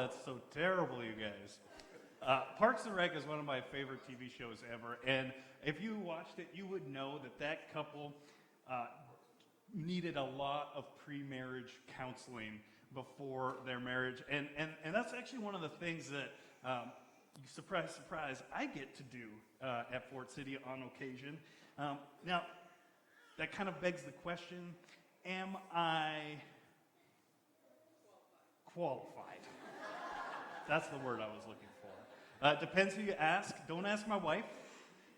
that's so terrible, you guys. Parks and Rec is one of my favorite TV shows ever, and if you watched it, you would know that that couple needed a lot of pre-marriage counseling before their marriage, and that's actually one of the things that, surprise, surprise, I get to do at Fort City on occasion. Now, that kind of begs the question, am I qualified? That's the word I was looking for. Depends who you ask. Don't ask my wife.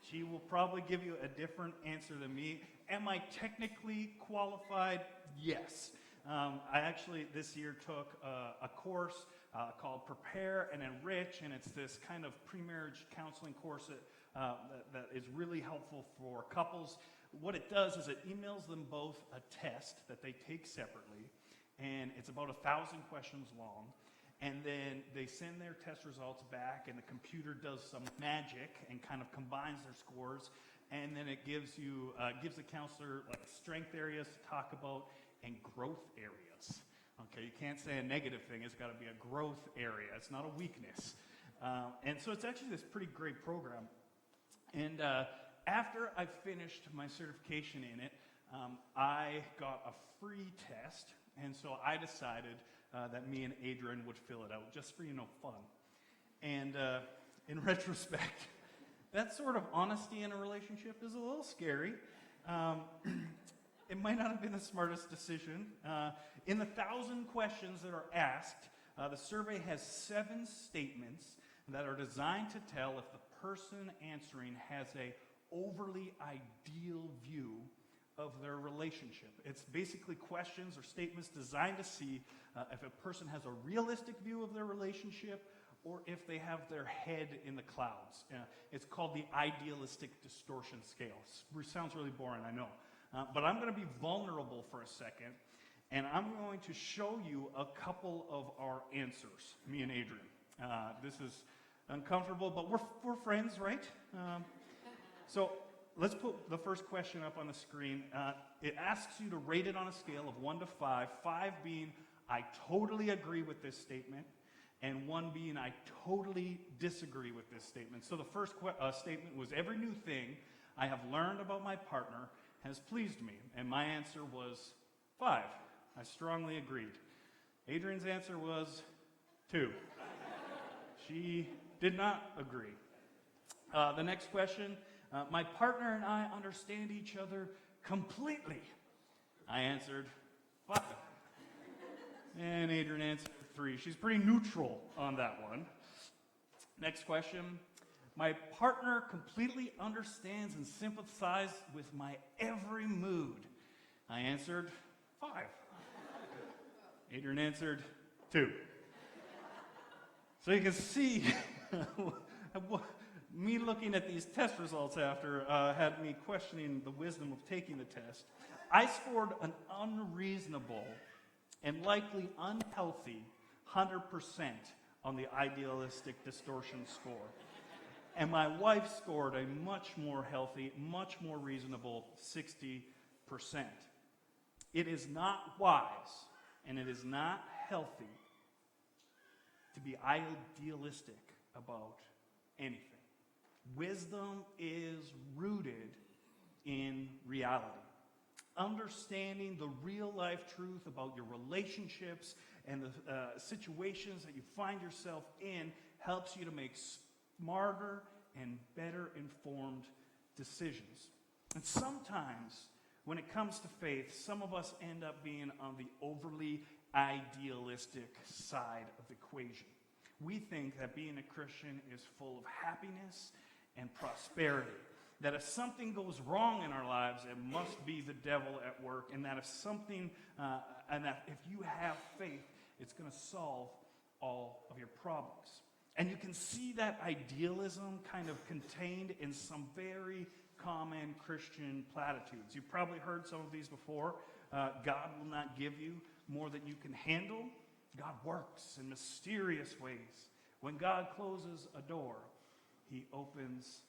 She will probably give you a different answer than me. Am I technically qualified? Yes. I actually this year took a course called Prepare and Enrich, and it's this kind of pre-marriage counseling course that is really helpful for couples. What it does is it emails them both a test that they take separately, and it's about 1,000 questions long. And then they send their test results back, and the computer does some magic and kind of combines their scores. And then it gives the counselor like strength areas to talk about and growth areas. Okay, you can't say a negative thing; it's got to be a growth area. It's not a weakness. And so it's actually this pretty great program. And after I finished my certification in it, I got a free test, and so I decided that me and Adrian would fill it out just for, fun. And in retrospect, that sort of honesty in a relationship is a little scary. It might not have been the smartest decision. In the 1,000 questions that are asked, the survey has 7 statements that are designed to tell if the person answering has a overly ideal view of their relationship. It's basically questions or statements designed to see if a person has a realistic view of their relationship or if they have their head in the clouds. It's called the idealistic distortion scale. It sounds really boring, I know. But I'm going to be vulnerable for a second, and I'm going to show you a couple of our answers, me and Adrian. This is uncomfortable, but we're friends, right? So let's put the first question up on the screen. It asks you to rate it on a scale of 1 to 5, 5 being I totally agree with this statement, and 1 being I totally disagree with this statement. So the first statement was, every new thing I have learned about my partner has pleased me, and my answer was 5. I strongly agreed. Adrian's answer was 2. She did not agree. The next question, my partner and I understand each other completely. I answered 5. And Adrian answered 3. She's pretty neutral on that one. Next question, my partner completely understands and sympathizes with my every mood. I answered 5. Adrian answered 2. So you can see me looking at these test results after had me questioning the wisdom of taking the test. I scored an unreasonable and likely unhealthy 100% on the idealistic distortion score. And my wife scored a much more healthy, much more reasonable 60%. It is not wise and it is not healthy to be idealistic about anything. Wisdom is rooted in reality. Understanding the real life truth about your relationships and the situations that you find yourself in helps you to make smarter and better informed decisions. And sometimes, when it comes to faith, some of us end up being on the overly idealistic side of the equation. We think that being a Christian is full of happiness and prosperity. That if something goes wrong in our lives, it must be the devil at work, and that if you have faith, it's going to solve all of your problems. And you can see that idealism kind of contained in some very common Christian platitudes. You've probably heard some of these before. God will not give you more than you can handle. God works in mysterious ways. When God closes a door, he opens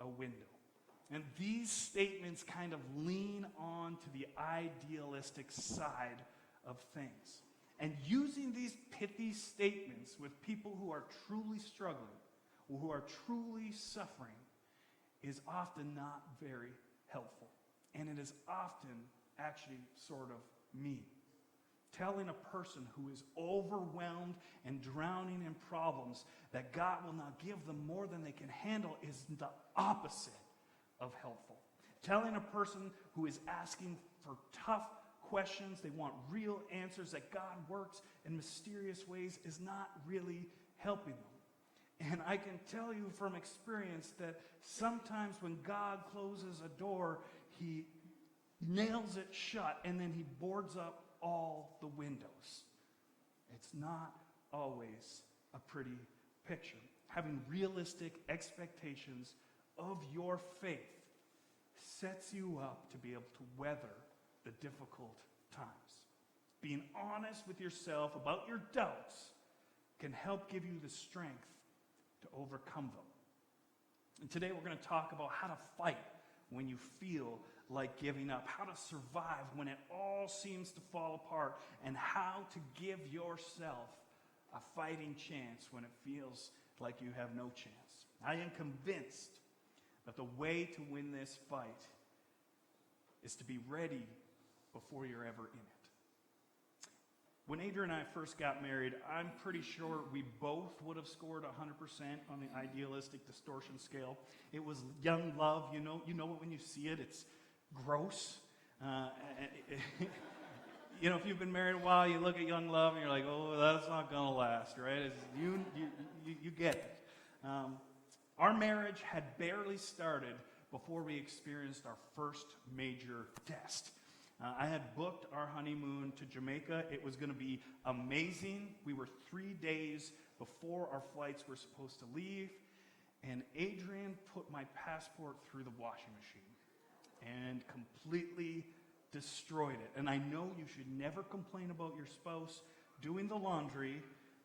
a window. And these statements kind of lean on to the idealistic side of things. And using these hit these statements with people who are truly struggling, or who are truly suffering, is often not very helpful. And it is often actually sort of mean. Telling a person who is overwhelmed and drowning in problems that God will not give them more than they can handle is the opposite of helpful. Telling a person who is asking for tough questions, they want real answers, that God works in mysterious ways, is not really helping them. And I can tell you from experience that sometimes when God closes a door, he nails it shut and then he boards up all the windows. It's not always a pretty picture. Having realistic expectations of your faith sets you up to be able to weather the difficult times. Being honest with yourself about your doubts can help give you the strength to overcome them. And today we're going to talk about how to fight when you feel like giving up, how to survive when it all seems to fall apart, and how to give yourself a fighting chance when it feels like you have no chance. I am convinced that the way to win this fight is to be ready before you're ever in it. When Adrian and I first got married, I'm pretty sure we both would have scored 100% on the idealistic distortion scale. It was young love, you know it when you see it, it's gross. If you've been married a while, you look at young love and you're like, oh, that's not going to last, right? You get it. Our marriage had barely started before we experienced our first major test. I had booked our honeymoon to Jamaica. It was going to be amazing. We were 3 days before our flights were supposed to leave, and Adrian put my passport through the washing machine and completely destroyed it. And I know you should never complain about your spouse doing the laundry,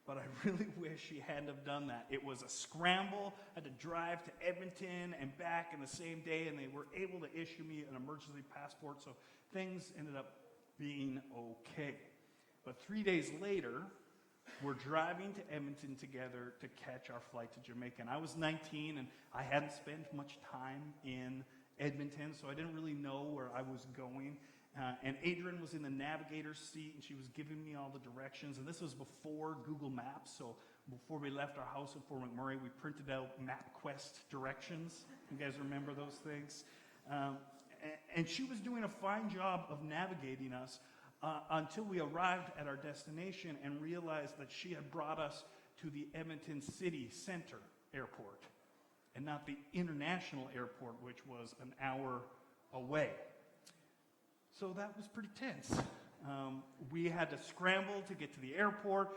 but I really wish she hadn't have done that. It was a scramble. I had to drive to Edmonton and back in the same day, and they were able to issue me an emergency passport, so things ended up being okay. But 3 days later, we're driving to Edmonton together to catch our flight to Jamaica. And I was 19, and I hadn't spent much time in Edmonton, so I didn't really know where I was going. And Adrian was in the navigator's seat, and she was giving me all the directions. And this was before Google Maps, so before we left our house in Fort McMurray, we printed out MapQuest directions. You guys remember those things? And she was doing a fine job of navigating us until we arrived at our destination and realized that she had brought us to the Edmonton City Center Airport and not the international airport, which was an hour away. So that was pretty tense. We had to scramble to get to the airport.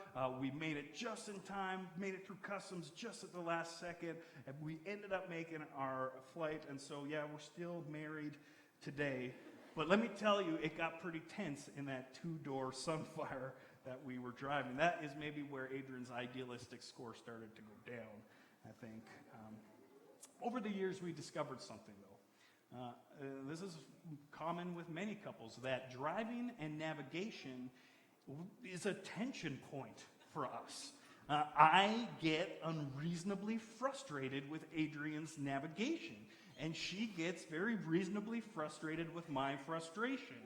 We made it just in time, made it through customs just at the last second, and we ended up making our flight. And so, yeah, we're still married today. But let me tell you, it got pretty tense in that two-door Sunfire that we were driving. That is maybe where Adrian's idealistic score started to go down, I think. Over the years, we discovered something, though. This is common with many couples, that driving and navigation is a tension point for us. I get unreasonably frustrated with Adrian's navigation, and she gets very reasonably frustrated with my frustration.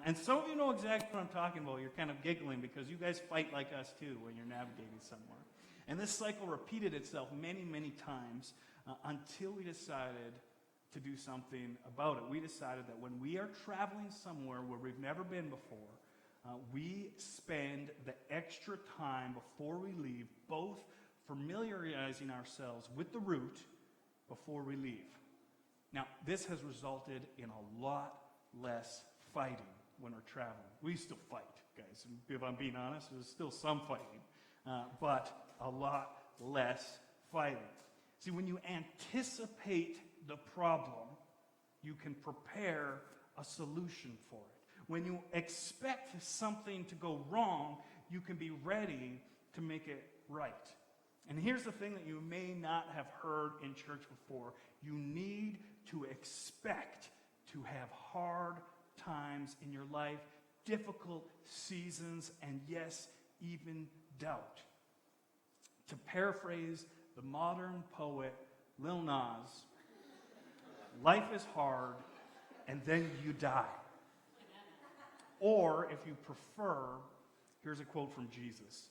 And some of you know exactly what I'm talking about. You're kind of giggling because you guys fight like us too when you're navigating somewhere. And this cycle repeated itself many, many times until we decided to do something about it. We decided that when we are traveling somewhere where we've never been before, we spend the extra time before we leave, both familiarizing ourselves with the route before we leave. Now, this has resulted in a lot less fighting when we're traveling. We still fight, guys. If I'm being honest, there's still some fighting, but a lot less fighting. See, when you anticipate the problem, you can prepare a solution for it. When you expect something to go wrong, you can be ready to make it right. And here's the thing that you may not have heard in church before. You need to expect to have hard times in your life, difficult seasons, and yes, even doubt. To paraphrase the modern poet Lil Nas, life is hard and then you die. Or, if you prefer, here's a quote from Jesus.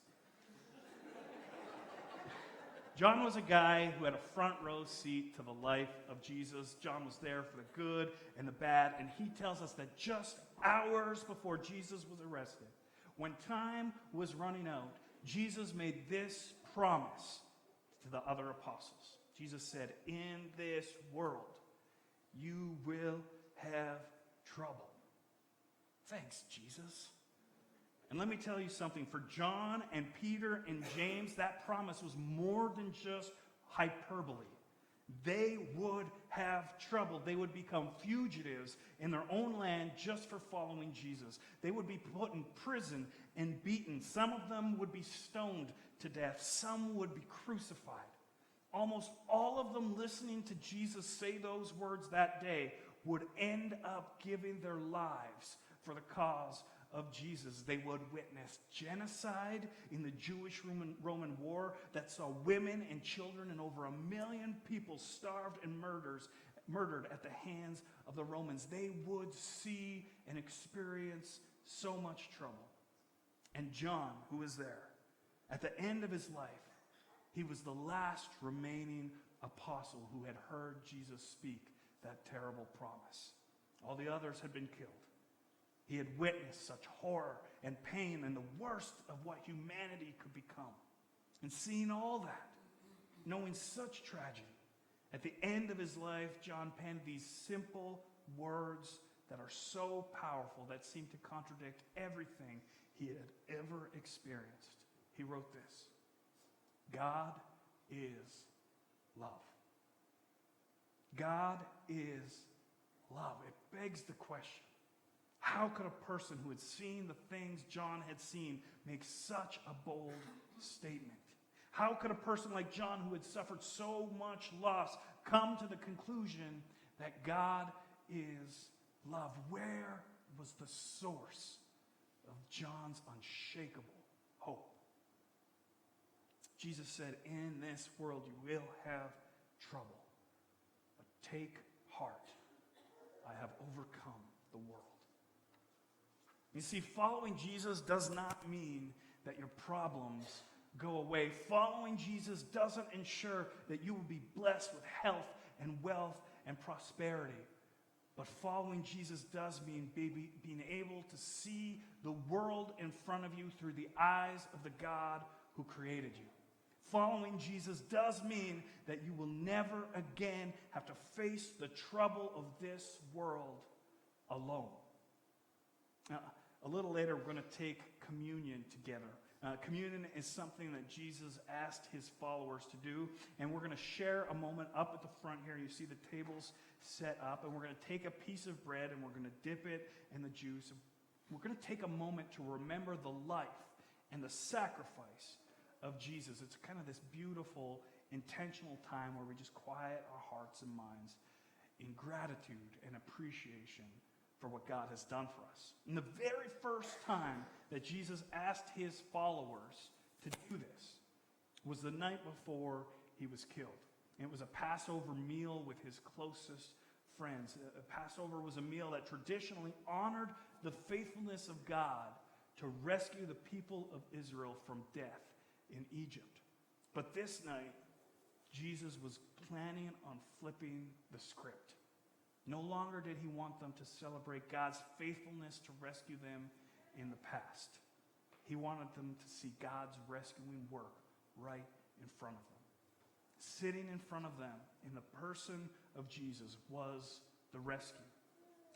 John was a guy who had a front row seat to the life of Jesus. John was there for the good and the bad, and he tells us that just hours before Jesus was arrested, when time was running out, Jesus made this promise to the other apostles. Jesus said, "In this world, you will have trouble." Thanks, Jesus. And let me tell you something. For John and Peter and James, that promise was more than just hyperbole. They would have trouble. They would become fugitives in their own land just for following Jesus. They would be put in prison and beaten. Some of them would be stoned to death. Some would be crucified. Almost all of them listening to Jesus say those words that day would end up giving their lives for the cause of Jesus. They would witness genocide in the Jewish-Roman War that saw women and children and over 1 million people starved and murdered at the hands of the Romans. They would see and experience so much trouble. And John, who was there, at the end of his life, he was the last remaining apostle who had heard Jesus speak that terrible promise. All the others had been killed. He had witnessed such horror and pain and the worst of what humanity could become. And seeing all that, knowing such tragedy, at the end of his life, John penned these simple words that are so powerful that seem to contradict everything he had ever experienced. He wrote this: God is love. God is love. It begs the question, how could a person who had seen the things John had seen make such a bold statement? How could a person like John, who had suffered so much loss, come to the conclusion that God is love? Where was the source of John's unshakable hope? Jesus said, "In this world you will have trouble, but take heart. I have overcome the world." You see, following Jesus does not mean that your problems go away. Following Jesus doesn't ensure that you will be blessed with health and wealth and prosperity. But following Jesus does mean being able to see the world in front of you through the eyes of the God who created you. Following Jesus does mean that you will never again have to face the trouble of this world alone. Now, a little later, we're going to take communion together. Communion is something that Jesus asked his followers to do, and we're going to share a moment up at the front here. You see the tables set up, and we're going to take a piece of bread, and we're going to dip it in the juice. We're going to take a moment to remember the life and the sacrifice of Jesus. It's kind of this beautiful, intentional time where we just quiet our hearts and minds in gratitude and appreciation for what God has done for us. And the very first time that Jesus asked his followers to do this was the night before he was killed. And it was a Passover meal with his closest friends. A Passover was a meal that traditionally honored the faithfulness of God to rescue the people of Israel from death in Egypt. But this night, Jesus was planning on flipping the script. No longer did he want them to celebrate God's faithfulness to rescue them in the past. He wanted them to see God's rescuing work right in front of them. Sitting in front of them in the person of Jesus was the rescue.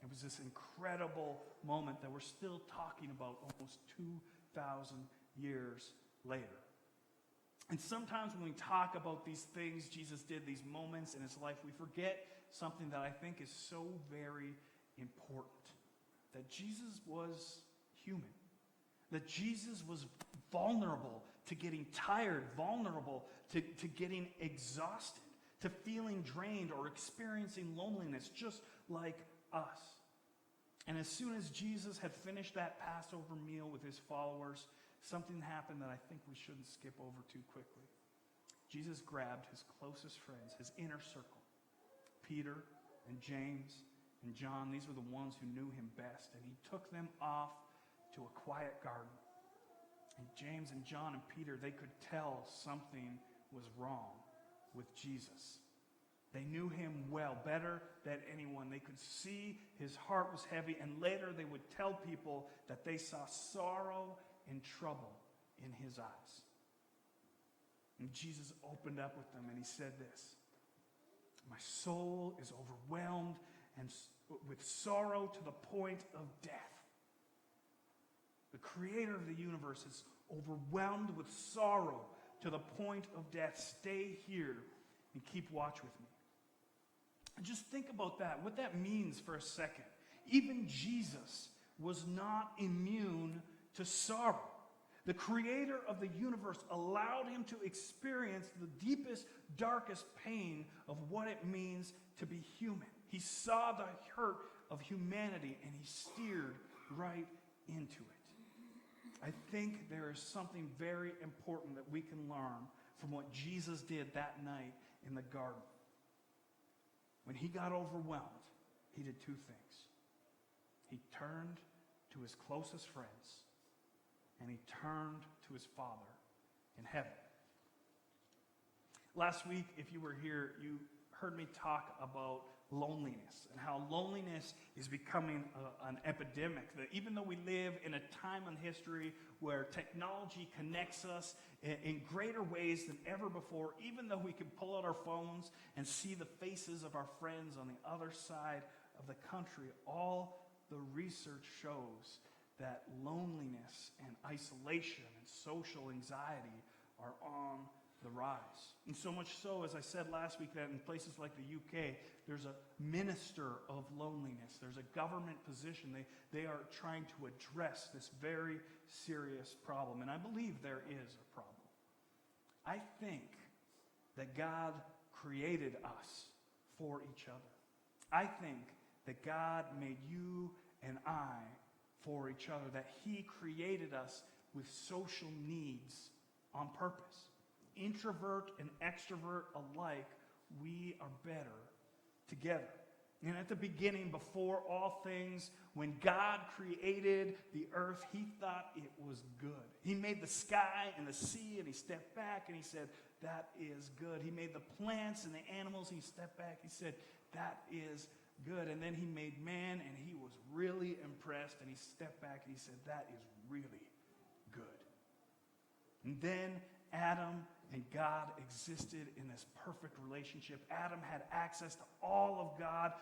It was this incredible moment that we're still talking about almost 2,000 years later. And sometimes when we talk about these things Jesus did, these moments in his life, we forget something that I think is so very important. That Jesus was human. That Jesus was vulnerable to getting tired, vulnerable to getting exhausted, to feeling drained or experiencing loneliness, just like us. And as soon as Jesus had finished that Passover meal with his followers, something happened that I think we shouldn't skip over too quickly. Jesus grabbed his closest friends, his inner circle, Peter and James and John. These were the ones who knew him best. And he took them off to a quiet garden. And James and John and Peter, they could tell something was wrong with Jesus. They knew him well, better than anyone. They could see his heart was heavy, and later they would tell people that they saw sorrow and trouble in his eyes. And Jesus opened up with them and he said this, "My soul is overwhelmed and with sorrow to the point of death." The creator of the universe is overwhelmed with sorrow to the point of death. Stay here and keep watch with me. And just think about that, what that means for a second. Even Jesus was not immune to sorrow. The creator of the universe allowed him to experience the deepest, darkest pain of what it means to be human. He saw the hurt of humanity and he steered right into it. I think there is something very important that we can learn from what Jesus did that night in the garden. When he got overwhelmed, he did two things. He turned to his closest friends, and he turned to his Father in heaven. Last week, if you were here, you heard me talk about loneliness and how loneliness is becoming an epidemic. That even though we live in a time in history where technology connects us in greater ways than ever before, even though we can pull out our phones and see the faces of our friends on the other side of the country, all the research shows that loneliness and isolation and social anxiety are on the rise. And so much so, as I said last week, that in places like the UK, there's a minister of loneliness. There's a government position. They are trying to address this very serious problem. And I believe there is a problem. I think that God created us for each other. I think that God made you and I for each other, that he created us with social needs on purpose. Introvert and extrovert alike, we are better together. And at the beginning, before all things, when God created the earth, he thought it was good. He made the sky and the sea, and he stepped back and he said, that is good. He made the plants and the animals, and he stepped back, he said, that is good. And then he made man, and he was really impressed, and he stepped back and he said, that is really good. And then Adam and God existed in this perfect relationship. Adam had access to all of God,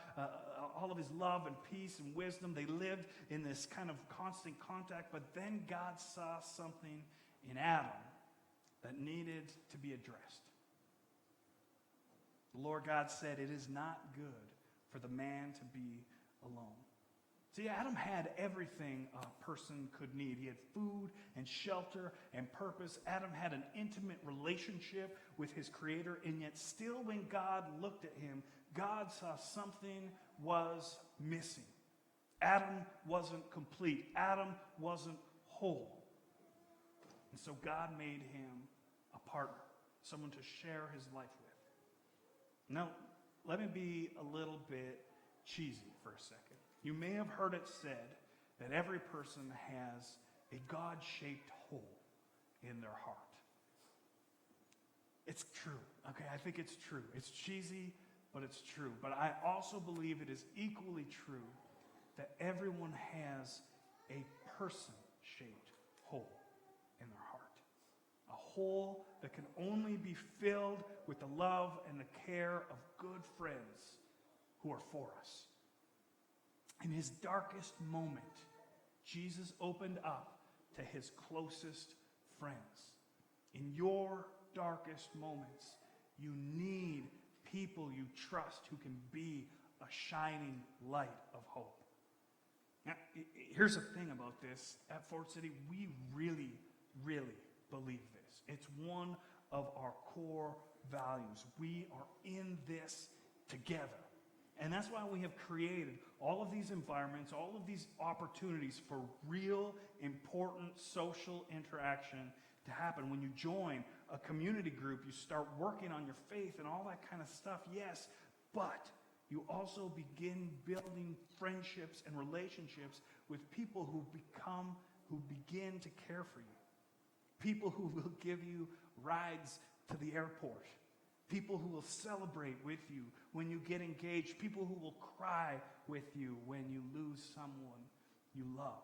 all of his love and peace and wisdom. They lived in this kind of constant contact, but then God saw something in Adam that needed to be addressed. The Lord God said, it is not good for the man to be alone. See, Adam had everything a person could need. He had food and shelter and purpose. Adam had an intimate relationship with his Creator, and yet still when God looked at him, God saw something was missing. Adam wasn't complete. Adam wasn't whole. And so God made him a partner, someone to share his life with. Now, let me be a little bit cheesy for a second. You may have heard it said that every person has a God-shaped hole in their heart. It's true, okay? I think it's true. It's cheesy, but it's true. But I also believe it is equally true that everyone has a person-shaped hole in their heart. A hole that can only be filled with the love and the care of good friends who are for us. In his darkest moment, Jesus opened up to his closest friends. In your darkest moments, you need people you trust who can be a shining light of hope. Now, here's the thing about this. At Fort City, we really, really believe this. It's one of our core values. We are in this together. And that's why we have created all of these environments, all of these opportunities for real, important social interaction to happen. When you join a community group, you start working on your faith and all that kind of stuff, yes, but you also begin building friendships and relationships with people who begin to care for you. People who will give you rides to the airport. People who will celebrate with you when you get engaged. People who will cry with you when you lose someone you love.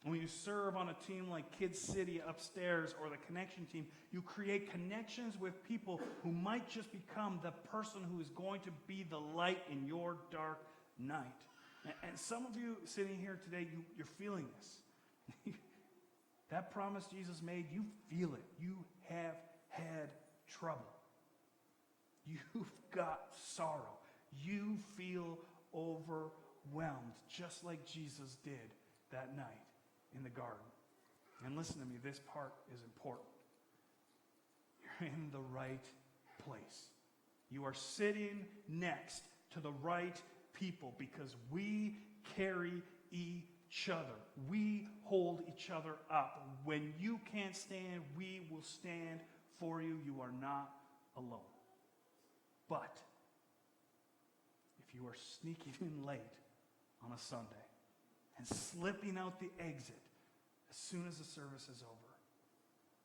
When you serve on a team like Kids City upstairs or the Connection team, you create connections with people who might just become the person who is going to be the light in your dark night. And some of you sitting here today, you're feeling this. That promise Jesus made, you feel it. You have had trouble. You've got sorrow. You feel overwhelmed, just like Jesus did that night in the garden. And listen to me, this part is important. You're in the right place. You are sitting next to the right people because we carry each other. We hold each other up. When you can't stand, we will stand for you. You are not alone. But if you are sneaking in late on a Sunday and slipping out the exit as soon as the service is over,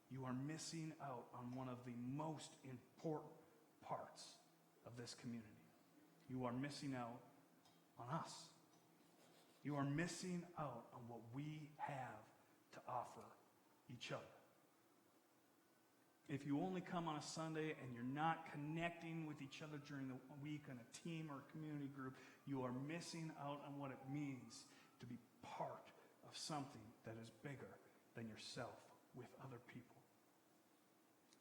you are missing out on one of the most important parts of this community. You are missing out on us. You are missing out on what we have to offer each other. If you only come on a Sunday and you're not connecting with each other during the week on a team or a community group, you are missing out on what it means to be part of something that is bigger than yourself with other people.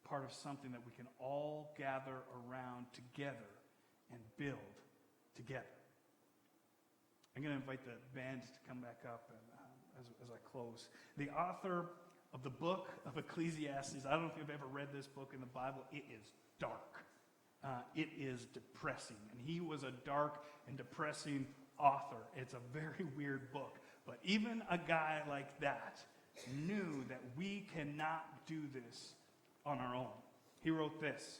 Part of something that we can all gather around together and build together. I'm going to invite the band to come back up and, as I close. The author of the book of Ecclesiastes, I don't know if you've ever read this book in the Bible. It is dark. It is depressing. And he was a dark and depressing author. It's a very weird book. But even a guy like that knew that we cannot do this on our own. He wrote this: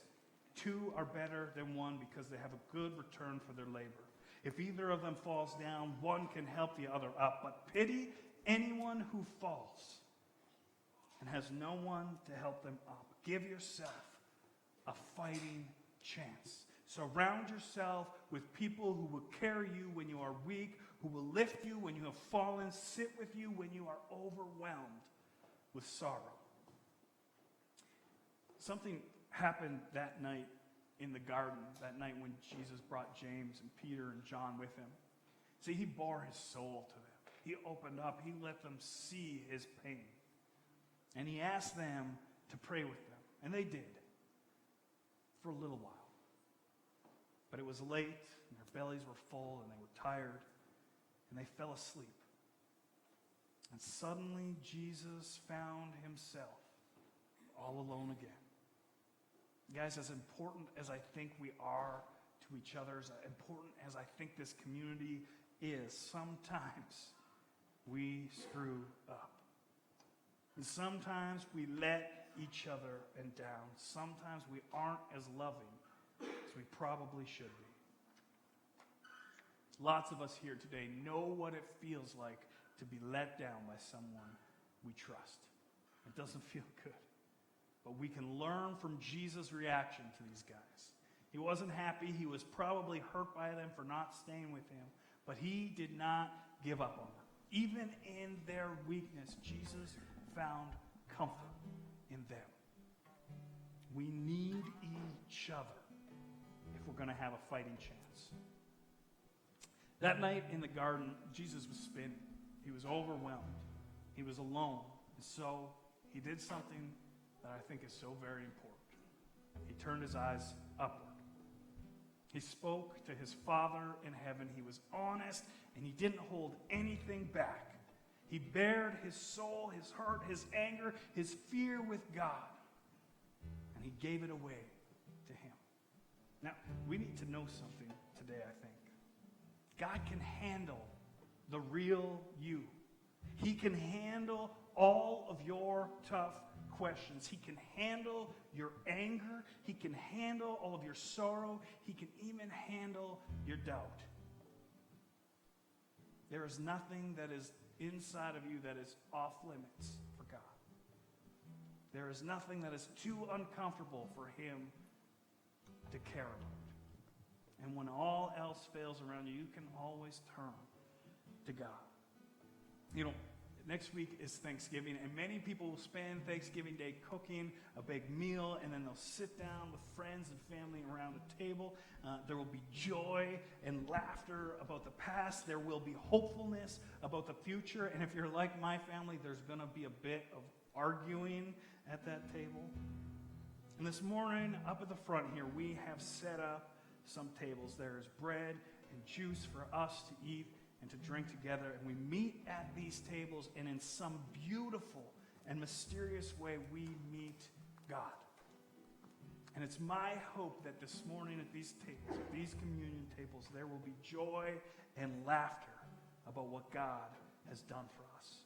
"Two are better than one because they have a good return for their labor. If either of them falls down, one can help the other up. But pity anyone who falls and has no one to help them up. Give yourself a fighting chance. Surround yourself with people who will carry you when you are weak, who will lift you when you have fallen, sit with you when you are overwhelmed with sorrow." Something happened that night in the garden, that night when Jesus brought James and Peter and John with him. See, he bore his soul to them. He opened up. He let them see his pain. And he asked them to pray with them. And they did. For a little while. But it was late, and their bellies were full, and they were tired, and they fell asleep. And suddenly Jesus found himself all alone again. Guys, as important as I think we are to each other, as important as I think this community is, sometimes we screw up. And sometimes we let each other down. Sometimes we aren't as loving as we probably should be. Lots of us here today know what it feels like to be let down by someone we trust. It doesn't feel good. But we can learn from Jesus' reaction to these guys. He wasn't happy. He was probably hurt by them for not staying with him. But he did not give up on them. Even in their weakness, Jesus found comfort in them. We need each other if we're going to have a fighting chance. That night in the garden, Jesus was spinning. He was overwhelmed. He was alone. And so he did something that I think is so very important. He turned his eyes upward. He spoke to his Father in heaven. He was honest, and he didn't hold anything back. He bared his soul, his hurt, his anger, his fear with God, and he gave it away to him. Now, we need to know something today, I think. God can handle the real you. He can handle all of your tough questions. He can handle your anger. He can handle all of your sorrow. He can even handle your doubt. There is nothing that is inside of you that is off limits for God. There is nothing that is too uncomfortable for Him to care about. And when all else fails around you, you can always turn to God. You know, next week is Thanksgiving, and many people will spend Thanksgiving Day cooking a big meal, and then they'll sit down with friends and family around a table. There will be joy and laughter about the past. There will be hopefulness about the future. And if you're like my family, there's going to be a bit of arguing at that table. And this morning, up at the front here, we have set up some tables. There is bread and juice for us to eat and to drink together. And we meet at these tables, and in some beautiful and mysterious way, we meet God. And it's my hope that this morning at these tables, at these communion tables, there will be joy and laughter about what God has done for us.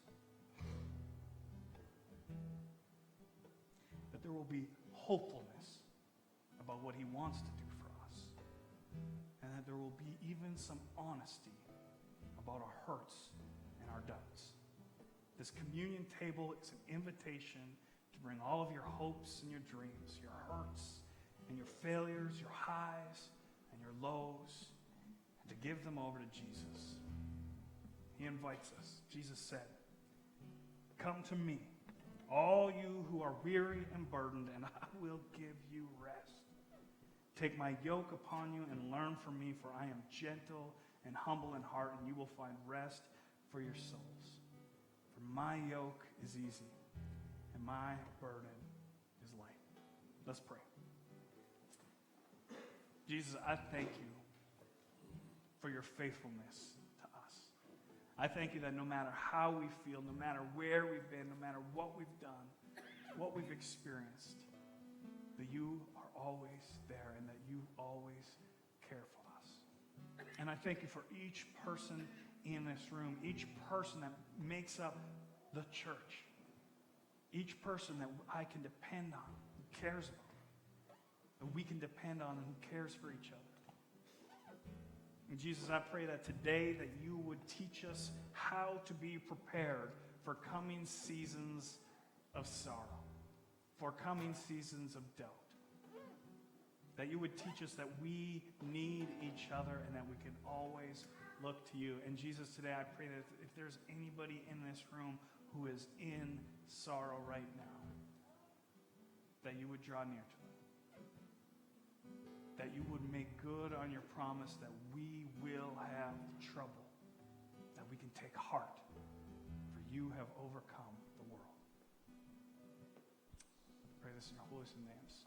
That there will be hopefulness about what He wants to do for us. And that there will be even some honesty about our hurts and our doubts. This communion table is an invitation to bring all of your hopes and your dreams, your hurts and your failures, your highs and your lows, and to give them over to Jesus. He invites us. Jesus said, "Come to me, all you who are weary and burdened, and I will give you rest. Take my yoke upon you and learn from me, for I am gentle and humble in heart, and you will find rest for your souls. For my yoke is easy, and my burden is light." Let's pray. Jesus, I thank you for your faithfulness to us. I thank you that no matter how we feel, no matter where we've been, no matter what we've done, what we've experienced, that you are always there and that you always care for us. And I thank you for each person in this room, each person that makes up the church, each person that I can depend on, who cares about, that we can depend on and who cares for each other. And Jesus, I pray that today that you would teach us how to be prepared for coming seasons of sorrow, for coming seasons of doubt. That you would teach us that we need each other and that we can always look to you. And Jesus, today I pray that if there's anybody in this room who is in sorrow right now, that you would draw near to them. That you would make good on your promise that we will have trouble, that we can take heart, for you have overcome the world. I pray this in your holy names.